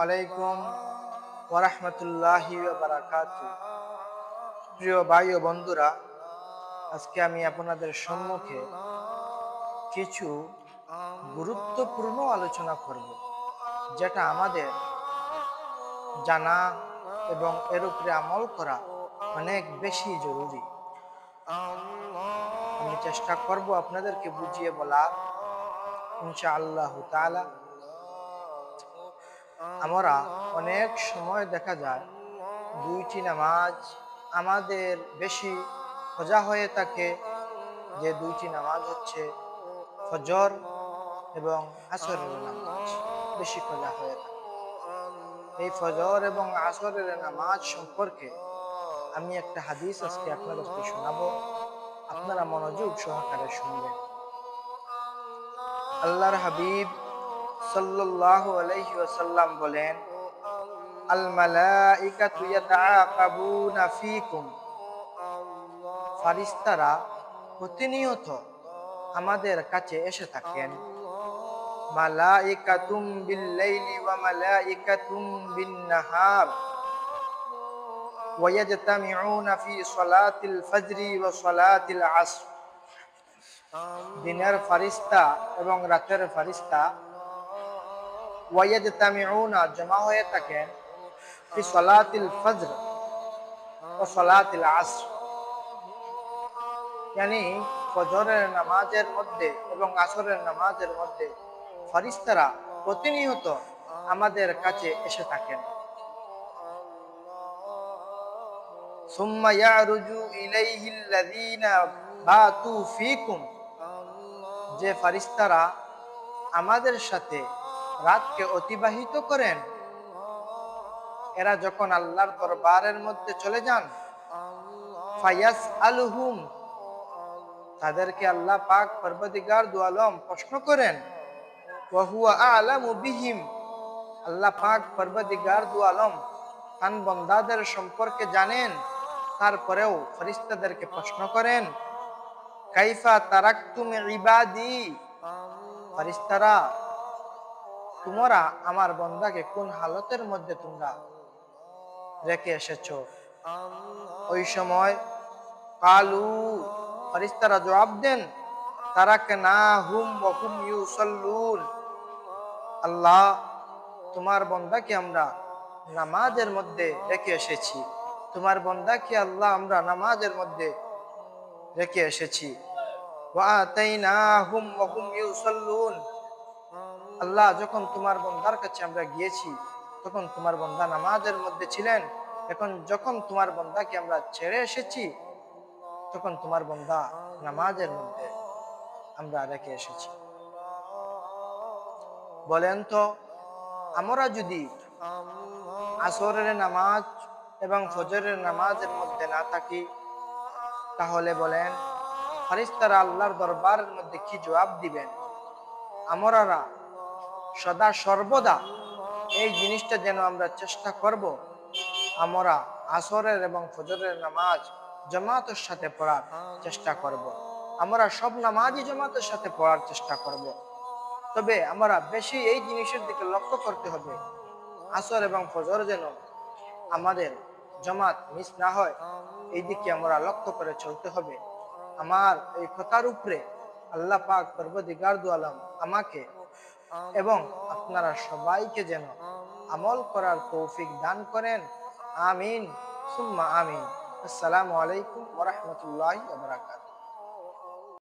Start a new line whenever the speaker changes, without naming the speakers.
আলাইকুম ওয়া রাহমাতুল্লাহি ওয়া বারাকাতুহু। প্রিয় ভাই ও বন্ধুরা, আজকে আমি আপনাদের সম্মুখে কিছু গুরুত্বপূর্ণ আলোচনা করব, যেটা আমাদের জানা এবং এর উপরে আমল করা অনেক বেশি জরুরি। আমি চেষ্টা করব আপনাদেরকে বুঝিয়ে বলার, ইনশাআল্লাহ তাআলা। আমরা অনেক সময় দেখা যায় দুইটি নামাজ আমাদের বেশি খোঁজা হয়ে থাকে, যে দুইটি নামাজ হচ্ছে ফজর এবং আসরের নামাজ বেশি খোঁজা হয়ে থাকে। এই ফজর এবং আসরের নামাজ সম্পর্কে আমি একটা হাদিস আজকে আপনাদেরকে শোনাবো, আপনারা মনোযোগ সহকারে শুনবেন। আল্লাহর হাবিব সাল্লাল্লাহু আলাইহি ওয়াসাল্লাম বলেন, আল মালাইকাতু ইয়াতাআকাবুনা ফীকুম, ফারিস্তারা প্রতিনিয়ত আমাদের কাছে এসে থাকেন। মালাইকাতুম বিল লাইলি ওয়া মালাইকাতুম বিন নাহার ওয়া ইয়াজতামিউনা ফি সালাতিল ফজরি ওয়া সালাতিল আসর। দিনের ফারিস্তা এবং রাতের ফারিস্তা ওয়া ইয়াজতামিউনা জমা হয়ে থাকেন ফি সালাতিল ফজর ওয়া সালাতিল আসর, यानी ফজরের নামাজের মধ্যে এবং আসরের নামাজের মধ্যে ফেরেশতারা প্রতিনিয়ত আমাদের কাছে এসে থাকেন। সুম্মা ইয়ারুজু ইলাইহিল্লাযীনা বাতু ফীকুম, যে ফেরেশতারা আমাদের সাথে রাতকে অতিবাহিত করেন, এরা যখন আল্লাহর দরবারের মধ্যে চলে যান, ফায়াসআলুহুম, তাদেরকে আল্লাহ পাক পরবর্তীকার দু আলম প্রশ্ন করেন, ওয়া হুয়া আ'লামু বিহিম, আল্লাহ পাক পরবর্তীকার দু আলম তান বান্দাদের সম্পর্কে জানেন, তারপরেও ফেরেশতাদেরকে প্রশ্ন করেন, কাইফা তারাকতুম ইবাদি, ফেরেশতারা তোমরা আমার বান্দাকে কোন হালতের মধ্যে তোমরা রেখে এসেছো। ওই সময় কালু, ফেরেশতারা জবাব দেন, তারাকনাহুম ওয়া হুম ইউসাল্লুন, আল্লাহ তোমার বান্দাকে আমরা নামাজের মধ্যে রেখে এসেছি, তোমার বান্দাকে আল্লাহ আমরা নামাজের মধ্যে রেখে এসেছি। ওয়া আতাইনাহুম ওয়া হুম ইউসাল্লুন, আল্লাহ যখন তোমার বান্দার কাছে আমরা গিয়েছি তখন তোমার বান্দা নামাজের মধ্যে ছিলেন, এখন যখন তোমার বান্দাকে আমরা ছেড়ে এসেছি তখন তোমার বান্দা নামাজের মধ্যে আমরা রেখে এসেছি। বলেন তো, আমরা যদি আসরের নামাজ এবং ফজরের নামাজের মধ্যে না থাকি, তাহলে বলেন ফেরেশতারা আল্লাহর দরবারের মধ্যে কি জবাব দিবেন? আমরা সদা সর্বদা এই জিনিসটা যেন আমরা চেষ্টা করব, আমরা আসরের এবং ফজরের নামাজ জামাতের সাথে পড়ার চেষ্টা করব। আমরা সব নামাজই জামাতের সাথে পড়ার চেষ্টা করব। তবে আমরা বেশি এই জিনিসের দিকে লক্ষ্য করতে হবে, আসর এবং ফজর যেন আমাদের জামাত মিস না হয়, এই দিকে আমরা লক্ষ্য করে চলতে হবে। আমার এই কথার উপরে আল্লাহ পাক পরবর্তীকার দু আলম আমাকে এবং আপনারা সবাইকে যেন আমল করার তৌফিক দান করেন। আমিন সুম্মা আমিন। আসসালামু আলাইকুম ওয়া রাহমাতুল্লাহি ওয়া বারাকাতুহু।